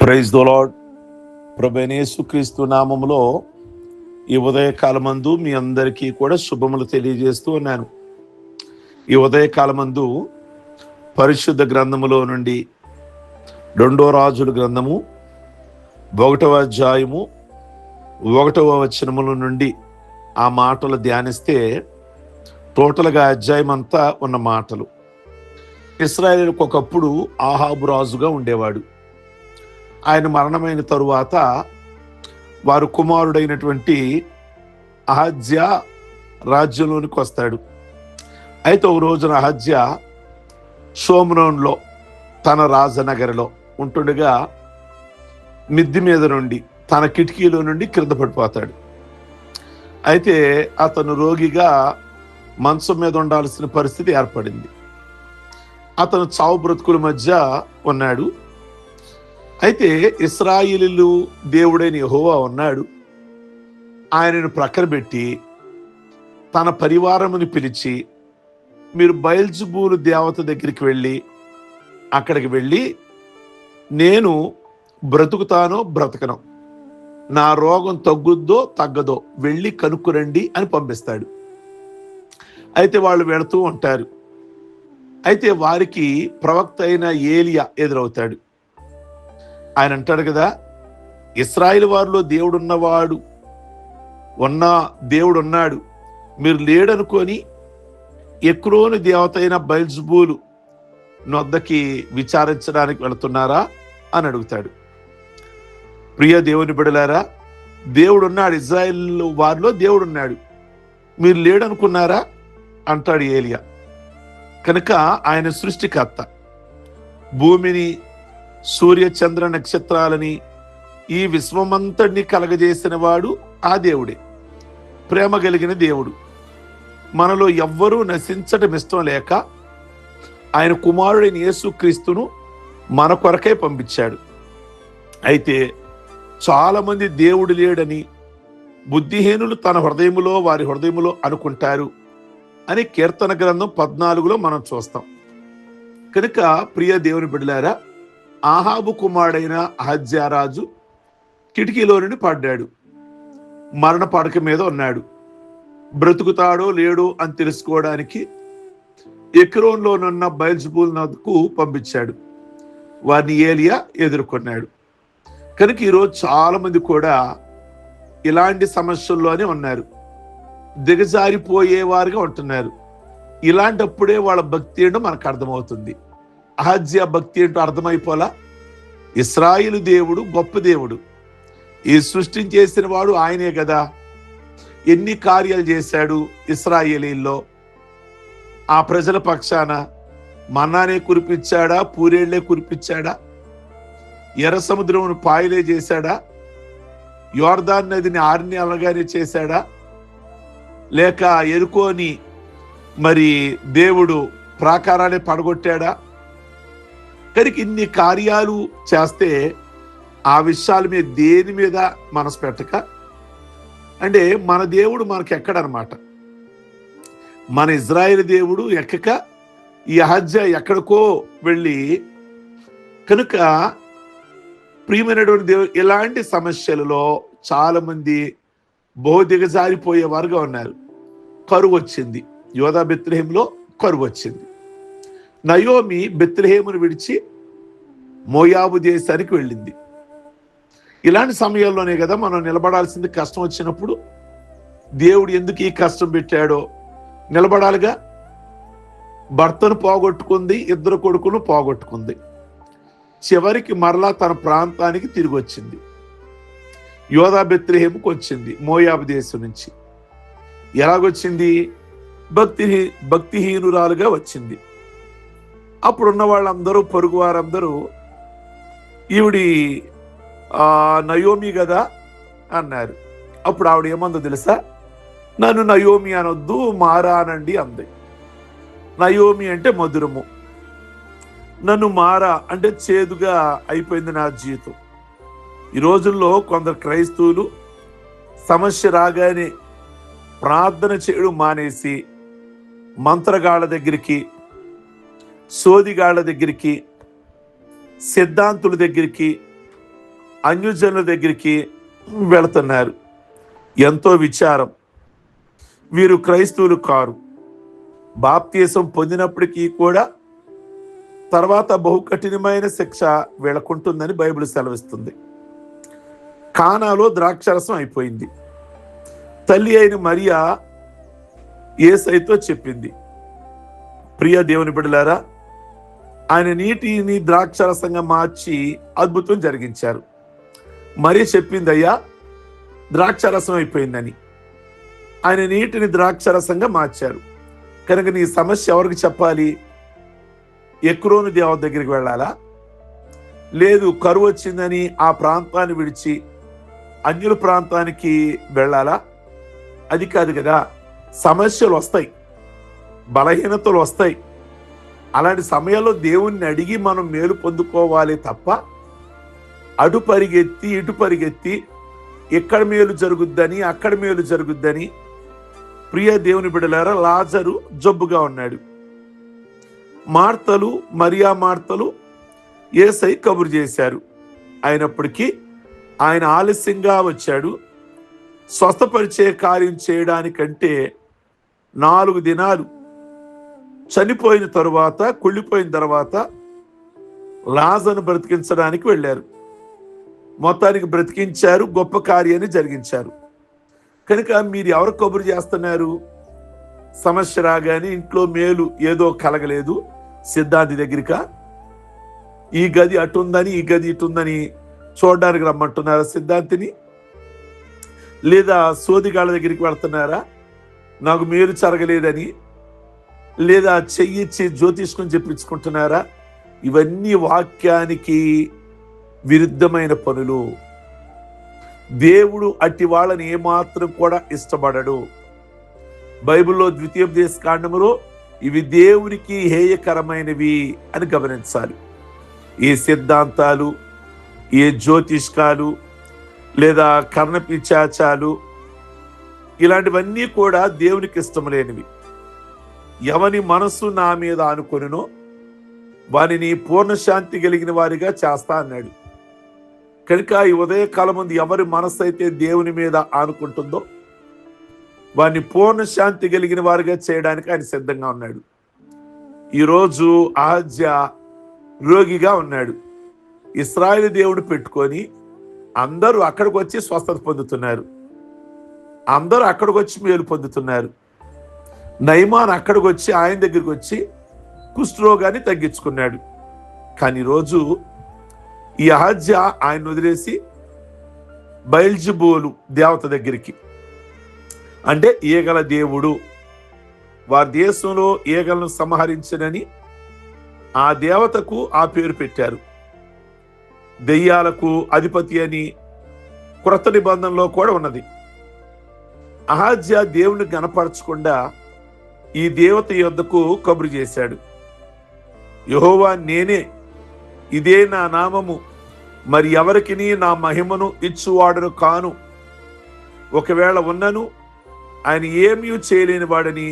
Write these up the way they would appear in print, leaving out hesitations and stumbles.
Praise the lord. ప్రభువైన యేసుక్రీస్తు నామములో ఈ ఉదయకాలమందు మీ అందరికీ కూడా శుభములు తెలియజేస్తూ ఉన్నాను. ఈ ఉదయకాలమందు పరిశుద్ధ గ్రంథములో నుండి 2 రాజుల గ్రంథము 1వ అధ్యాయము 1వ వచనముల నుండి ఆ మాటలు ధ్యానిస్తే టోటల్గా అధ్యాయం అంతా ఉన్న మాటలు. ఇశ్రాయేలుకు ఒకప్పుడు ఆహాబు రాజుగా ఉండేవాడు. ఆయన మరణమైన తరువాత వారు కుమారుడైనటువంటి అహజ్యా రాజ్యంలోనికి వస్తాడు. అయితే ఒక రోజున అహజ్యా షోమ్రోన్లో తన రాజనగరిలో ఉంటుండగా మిద్ది మీద నుండి తన కిటికీలో నుండి క్రింద పడిపోతాడు. అయితే అతను రోగిగా మంచం మీద ఉండాల్సిన పరిస్థితి ఏర్పడింది. అతను చావు బ్రతుకుల మధ్య ఉన్నాడు. అయితే ఇశ్రాయేలీయులు దేవుడైన యెహోవా ఉన్నాడు. ఆయనను ప్రక్కన పెట్టి తన పరివారముని పిలిచి, మీరు బయల్జెబూలు దేవత దగ్గరికి అక్కడికి వెళ్ళి నేను బ్రతుకుతానో బ్రతకనో, నా రోగం తగ్గుద్దో తగ్గదో వెళ్ళి కనుక్కురండి అని పంపిస్తాడు. అయితే వాళ్ళు వెళుతూ ఉంటారు. అయితే వారికి ప్రవక్త అయిన ఏలియా ఎదురవుతాడు. ఆయన అంటాడు కదా, ఇశ్రాయేలు వారిలో దేవుడు ఉన్నాడు, మీరు లేడనుకొని ఎక్రోను దేవత అయిన బయల్జెబూలు నొద్దకి విచారించడానికి వెళుతున్నారా అని అడుగుతాడు. ప్రియ దేవుని బిడ్డలారా, దేవుడున్నాడు, ఇశ్రాయేల్ వారిలో దేవుడున్నాడు, మీరు లేడనుకున్నారా అంటాడు ఏలియా. కనుక ఆయన సృష్టికర్త, భూమిని, సూర్య చంద్ర నక్షత్రాలని, ఈ విశ్వమంతటిని కలగజేసిన వాడు ఆ దేవుడే. ప్రేమ కలిగిన దేవుడు. మనలో ఎవ్వరూ నశించటం ఇష్టం లేక ఆయన కుమారుడైన యేసుక్రీస్తును మన కొరకే పంపించాడు. అయితే చాలా మంది దేవుడు లేడని బుద్ధిహీనులు తన హృదయములో వారి హృదయములో అనుకుంటారు అని కీర్తన గ్రంథం 14లో మనం చూస్తాం. కనుక ప్రియ దేవుని బిడ్డలారా, ఆహాబు కుమారుడైన అహజ్యా రాజు కిటికీలో నుండి పడ్డాడు. మరణ పడక మీద ఉన్నాడు. బ్రతుకుతాడో లేడో అని తెలుసుకోవడానికి ఎక్రోన్లోనున్న బయల్జెబూలు నద్దకు పంపించాడు. వారిని ఏలియా ఎదుర్కొన్నాడు. కనుక ఈరోజు చాలా మంది కూడా ఇలాంటి సమస్యల్లోనే ఉన్నారు, దిగజారిపోయేవారుగా ఉంటున్నారు. ఇలాంటప్పుడే వాళ్ళ భక్తి ఏంటో మనకు అర్థమవుతుంది. అహజ్యా భక్తి ఏంటో అర్థమైపోలా. ఇశ్రాయేలు దేవుడు గొప్ప దేవుడు, ఈ సృష్టిని చేసిన వాడు ఆయనే కదా. ఎన్ని కార్యాలు చేశాడు ఇశ్రాయేలీల్లో. ఆ ప్రజల పక్షాన మన్నానే కురిపించాడా, పూరేళ్లే కురిపించాడా, ఎర్ర సముద్రమును పాయలే చేశాడా, యోర్దాన్ నదిని ఆరిని అలాగానే చేశాడా, లేక ఎరుకోని మరి దేవుడు ప్రాకారాలే పడగొట్టాడా? కనుక ఇన్ని కార్యాలు చేస్తే ఆ విషయాల మీద దేని మీద మనసు పెట్టక, అంటే మన దేవుడు మనకి ఎక్కడనమాట. మన ఇజ్రాయేల్ దేవుడు ఎక్కక ఈ అహజ్యా ఎక్కడికో వెళ్ళి, కనుక ప్రియమైనటువంటి దేవుడు ఇలాంటి సమస్యలలో చాలా మంది బహు దిగజారిపోయేవారుగా ఉన్నారు. కరువు వచ్చింది, యోధా బెత్లెహేములో కరువు వచ్చింది. నయోమి బెత్లెహేమును విడిచి మోయాబు దేశానికి వెళ్ళింది. ఇలాంటి సమయాల్లోనే కదా మనం నిలబడాల్సింది. కష్టం వచ్చినప్పుడు దేవుడు ఎందుకు ఈ కష్టం పెట్టాడో నిలబడాలిగా. భర్తను పోగొట్టుకుంది, 2 కొడుకును పోగొట్టుకుంది. చివరికి మరలా తన ప్రాంతానికి తిరిగి వచ్చింది. యోధా బెత్లెహేముకు వచ్చింది మోయాబు దేశం నుంచి. ఎలాగొచ్చింది? భక్తిహీనురాలుగా వచ్చింది. అప్పుడున్న వాళ్ళందరూ, పొరుగు వారందరూ ఈవిడి నయోమి కదా అన్నారు. అప్పుడు ఆవిడ ఏమందో తెలుసా? నన్ను నయోమి అనొద్దు, మారా అనండి అంది. నయోమి అంటే మధురము, నన్ను మారా అంటే చేదుగా అయిపోయింది నా జీవితం. ఈ రోజుల్లో కొందరు క్రైస్తవులు సమస్య రాగానే ప్రార్థన చేయడం మానేసి మంత్రగాళ్ళ దగ్గరికి, సోదిగాళ్ళ దగ్గరికి, సిద్ధాంతుల దగ్గరికి, అన్యజనుల దగ్గరికి వెళుతున్నారు. ఎంతో విచారం. వీరు క్రైస్తవులు కారు. బాప్తీసం పొందినప్పటికీ కూడా తర్వాత బహు కఠినమైన శిక్ష వీళ్ళకుంటుందని బైబిల్ సెలవిస్తుంది. కానాలో ద్రాక్షరసం అయిపోయింది. తల్లి అయిన మరియా యేసయ్యతో చెప్పింది, ప్రియ దేవుని బిడ్డలారా, ఆయన నీటిని ద్రాక్షరసంగా మార్చి అద్భుతం జరిగించారు. మరి చెప్పింది, అయ్యా ద్రాక్షరసం అయిపోయిందని. ఆయన నీటిని ద్రాక్షరసంగా మార్చారు. కనుక నీ సమస్య ఎవరికి చెప్పాలి? ఎక్రోను దేవత దగ్గరికి వెళ్ళాలా? లేదు కరువు వచ్చిందని ఆ ప్రాంతాన్ని విడిచి అన్యుల ప్రాంతానికి వెళ్ళాలా? అది కాదు కదా. సమస్యలు వస్తాయి, బలహీనతలు వస్తాయి. అలాంటి సమయంలో దేవుణ్ణి అడిగి మనం మేలు పొందుకోవాలి తప్ప అటు పరిగెత్తి ఇటు పరిగెత్తి ఎక్కడ మేలు జరుగుద్దని అక్కడ మేలు జరుగుద్దని. ప్రియ దేవుని బిడ్డలారా, లాజరు జబ్బుగా ఉన్నాడు. మార్తలు, మరియా మార్తలు యేసయ్య కబురు చేశారు. అయినప్పటికీ ఆయన ఆలస్యంగా వచ్చాడు. స్వస్థపరిచే కార్యం చేయడానికంటే 4 దినాలు చనిపోయిన తరువాత, కుళ్ళిపోయిన తర్వాత లాజరును బ్రతికించడానికి వెళ్ళారు. మొత్తానికి బ్రతికించారు, గొప్ప కార్యాన్ని జరిగించారు. కనుక మీరు ఎవరు కబురు చేస్తున్నారు? సమస్య రాగానే ఇంట్లో మేలు ఏదో కలగలేదు, సిద్ధాంతి దగ్గరికా? ఈ గది అటుందని ఈ గది ఇటుందని చూడడానికి రమ్మంటున్నారా సిద్ధాంతిని? లేదా సోదిగాళ్ళ దగ్గరికి వెళ్తున్నారా నాకు మేలు జరగలేదని? లేదా చెయ్యిచ్చి జ్యోతిష్కం చెప్పించుకుంటున్నారా? ఇవన్నీ వాక్యానికి విరుద్ధమైన పనులు. దేవుడు అట్టి వాళ్ళని ఏమాత్రం కూడా ఇష్టపడడు. బైబిల్లో ద్వితీయోపదేశ కాండములో ఇవి దేవునికి హేయకరమైనవి అని గమనించాలి. ఈ సిద్ధాంతాలు, ఏ జ్యోతిష్కాలు లేదా కర్ణపిశాచాలు ఇలాంటివన్నీ కూడా దేవునికి ఇష్టం లేనివి. ఎవని మనస్సు నా మీద ఆనుకొనునో వారిని పూర్ణశాంతి కలిగిన వారిగా చేస్తా అన్నాడు. కనుక ఈ ఉదయకాలం ముందు ఎవరి మనస్సు అయితే దేవుని మీద ఆనుకుంటుందో వారిని పూర్ణశాంతి కలిగిన వారిగా చేయడానికి ఆయన సిద్ధంగా ఉన్నాడు. ఈరోజు ఆహాజ్య రోగిగా ఉన్నాడు. ఇశ్రాయేలు దేవుడు పెట్టుకొని అందరూ అక్కడికి వచ్చి స్వస్థత పొందుతున్నారు. అందరూ అక్కడికి వచ్చి మేలు పొందుతున్నారు. నయమాన్ అక్కడికి వచ్చి ఆయన దగ్గరికి వచ్చి కుష్ఠరోగాన్ని తగ్గించుకున్నాడు. కానీ ఈరోజు ఈ అహజ్య ఆయన వదిలేసి బయల్జెబూలు దేవత దగ్గరికి, అంటే ఈగల దేవుడు, వారి దేశంలో ఈగలను సంహరించనని ఆ దేవతకు ఆ పేరు పెట్టారు. దెయ్యాలకు అధిపతి అని క్రొత్త నిబంధనలో కూడా ఉన్నది. అహజ్య దేవుని గణపరచకుండా ఈ దేవత యొద్దకు కబురు చేశాడు. యెహోవా నేనే, ఇదే నా నామము, మరి ఎవరికిని నా మహిమను ఇచ్చువాడును కాను. ఒకవేళ ఉన్నను ఆయన ఏమీ చేయలేని వాడని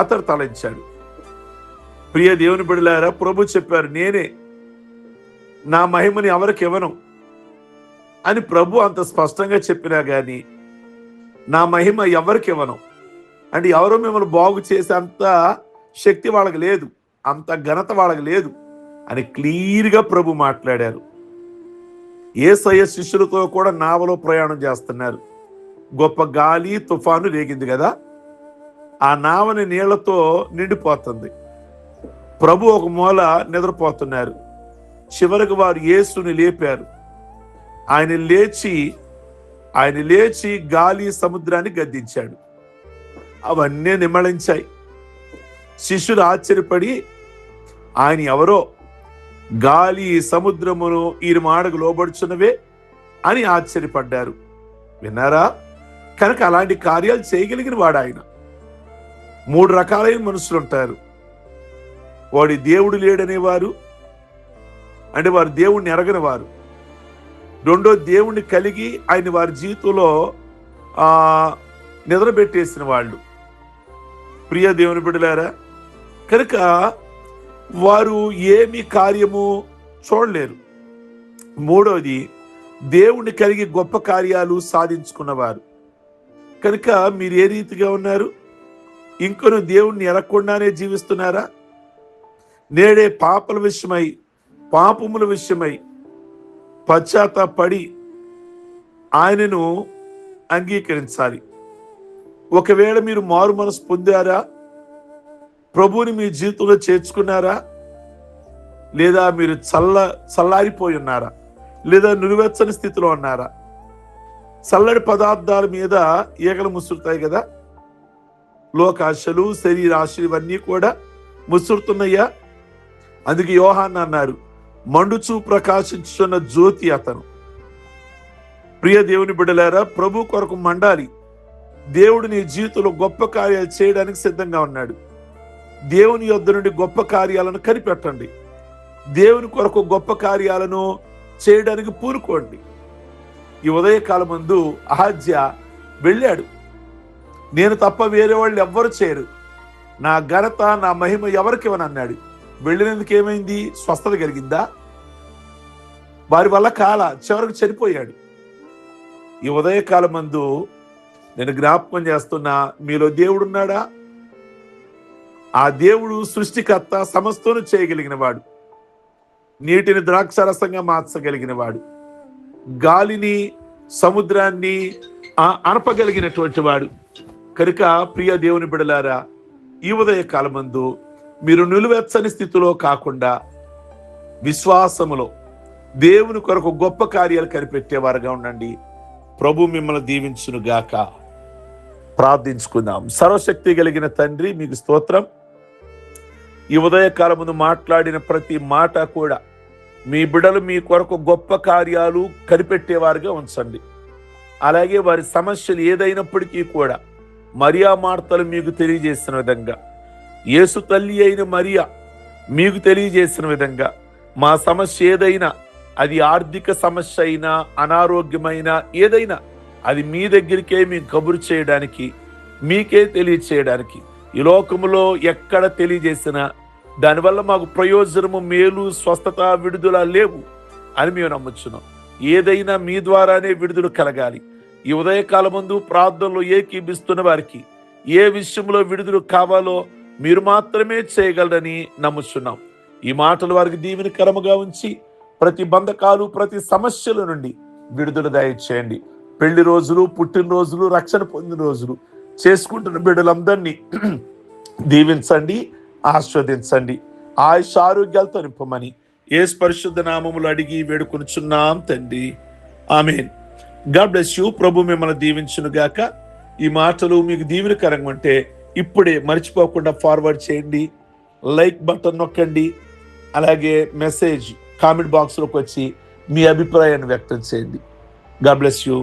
అతడు తలంచాడు. ప్రియ దేవుని బిడ్డలారా, ప్రభు చెప్పారు, నేనే, నా మహిమని ఎవరికి ఇవ్వను అని ప్రభు అంత స్పష్టంగా చెప్పినా గాని నా మహిమ ఎవరికి ఇవ్వను అంటే ఎవరో మిమ్మల్ని బాగు చేసే అంత శక్తి వాళ్ళకి లేదు, అంత ఘనత వాళ్ళకి లేదు అని క్లియర్గా ప్రభు మాట్లాడారు. యేసయ్య శిష్యులతో కూడా నావలో ప్రయాణం చేస్తున్నారు. గొప్ప గాలి తుఫాను రేగింది కదా, ఆ నావని నీళ్లతో నిండిపోతుంది. ప్రభు ఒక మూల నిద్రపోతున్నారు. చివరికి వారు యేసుని లేపారు. ఆయన లేచి గాలి సముద్రాన్ని గద్దించాడు. అవన్నీ నిమ్మళించాయి. శిష్యులు ఆశ్చర్యపడి ఆయన ఎవరో, గాలి సముద్రమును ఈ మాటకు లోబడుచున్నవే అని ఆశ్చర్యపడ్డారు. విన్నారా? కనుక అలాంటి కార్యాలు చేయగలిగిన వాడు ఆయన. 3 రకాలైన మనుషులు ఉంటారు. వాడి దేవుడు లేడనేవారు, అంటే వారు దేవుణ్ణి ఎరగని వారు. రెండో, దేవుణ్ణి కలిగి ఆయన వారి జీవితంలో నిద్రపెట్టేసిన వాళ్ళు. ప్రియ దేవుని బిడ్డలారా, కనుక వారు ఏమి కార్యము చూడలేరు. మూడోది, దేవుణ్ణి కలిగి గొప్ప కార్యాలు సాధించుకున్నవారు. కనుక మీరు ఏ రీతిగా ఉన్నారు? ఇంకొను దేవుణ్ణి ఎరగకుండానే జీవిస్తున్నారా? నేడే పాపముల విషయమై పశ్చాత్తాపడి ఆయనను అంగీకరించాలి. ఒకవేళ మీరు మారు మనసు పొందారా? ప్రభువుని మీ జీవితంలో చేర్చుకున్నారా? లేదా మీరు చల్లారిపోయి ఉన్నారా? లేదా నిలువెచ్చని స్థితిలో ఉన్నారా? చల్లటి పదార్థాల మీద ఈగలు ముసురుతాయి కదా, లోకాశలు, శరీరాశలు ఇవన్నీ కూడా ముసురుతున్నాయా? అందుకే యోహాను అన్నారు, మండుచూ ప్రకాశించున్న జ్యోతి అతను. ప్రియ దేవుని బిడ్డలారా, ప్రభు కొరకు మండాలి. దేవుడు నీ జీవితంలో గొప్ప కార్యాలు చేయడానికి సిద్ధంగా ఉన్నాడు. దేవుని యొద్ద నుండి గొప్ప కార్యాలను కనిపెట్టండి. దేవుని కొరకు గొప్ప కార్యాలను చేయడానికి పూనుకోండి. ఈ ఉదయకాలం ముందు అహజ్య వెళ్ళాడు. నేను తప్ప వేరే వాళ్ళు ఎవ్వరు చేయరు, నా ఘనత నా మహిమ ఎవరికి ఇవ్వను అన్నాడు. వెళ్ళినందుకు ఏమైంది? స్వస్థత కలిగిందా? వారి వల్ల చివరికి చనిపోయాడు. ఈ ఉదయకాలం మందు నేను జ్ఞాపకం చేస్తున్నా, మీలో దేవుడున్నాడా? ఆ దేవుడు సృష్టికర్త, సమస్తను చేయగలిగిన వాడు, నీటిని ద్రాక్షరసంగా మార్చగలిగిన వాడు, గాలిని సముద్రాన్ని అనపగలిగినటువంటి వాడు. కనుక ప్రియ దేవుని బిడలారా, ఈ ఉదయకాలమందు మీరు నిలువెచ్చని స్థితిలో కాకుండా విశ్వాసములో దేవుని కొరకు గొప్ప కార్యాలు కనిపెట్టేవారుగా ఉండండి. ప్రభు మిమ్మల్ని దీవించును గాక. ప్రార్థించుకుందాం. సర్వశక్తి కలిగిన తండ్రి, మీకు స్తోత్రం. ఈ ఉదయకాలం ముందు మాట్లాడిన ప్రతి మాట కూడా మీ బిడ్డలు మీ కొరకు గొప్ప కార్యాలు కనిపెట్టేవారుగా ఉంచండి. అలాగే వారి సమస్యలు ఏదైనప్పటికీ కూడా మరియా మార్తలు మీకు తెలియజేసిన విధంగా, యేసు తల్లి అయిన మరియా మీకు తెలియజేసిన విధంగా, మా సమస్య ఏదైనా, అది ఆర్థిక సమస్య అయినా, అనారోగ్యమైనా, ఏదైనా అది మీ దగ్గరికే మేము కబురు చేయడానికి, మీకే తెలియచేయడానికి, ఈ లోకములో ఎక్కడ తెలియజేసినా దానివల్ల మాకు ప్రయోజనము, మేలు, స్వస్థత, విడుదల లేవు అని మేము నమ్ముచున్నాం. ఏదైనా మీ ద్వారానే విడుదల కలగాలి. ఈ ఉదయకాలం ముందు ప్రార్థనలో ఏకీభిస్తున్న వారికి ఏ విషయంలో విడుదల కావాలో మీరు మాత్రమే చేయగలరని నమ్ముచున్నాం. ఈ మాటలు వారికి దీవెనకరముగా ఉంచి ప్రతి బంధకాలు, ప్రతి సమస్యల నుండి విడుదల దయచేయండి. పెళ్లి రోజులు, పుట్టినరోజులు, రక్షణ పొందిన రోజులు చేసుకుంటున్న బిడ్డలందరినీ దీవించండి, ఆస్వాదించండి. ఆయుష్ ఆరోగ్యాలతో నింపమని యేసు పరిశుద్ధ నామములు అడిగి వేడుకొనుచున్నాం తండ్రి, ఆమేన్. God bless you. ప్రభు మిమ్మల్ని దీవించును గాక. ఈ మాటలు మీకు దీవెనకరంగా ఉంటే ఇప్పుడే మర్చిపోకుండా ఫార్వర్డ్ చేయండి, లైక్ బటన్ నొక్కండి. అలాగే మెసేజ్ కామెంట్ బాక్స్లోకి వచ్చి మీ అభిప్రాయాన్ని వ్యక్తం చేయండి. God bless you.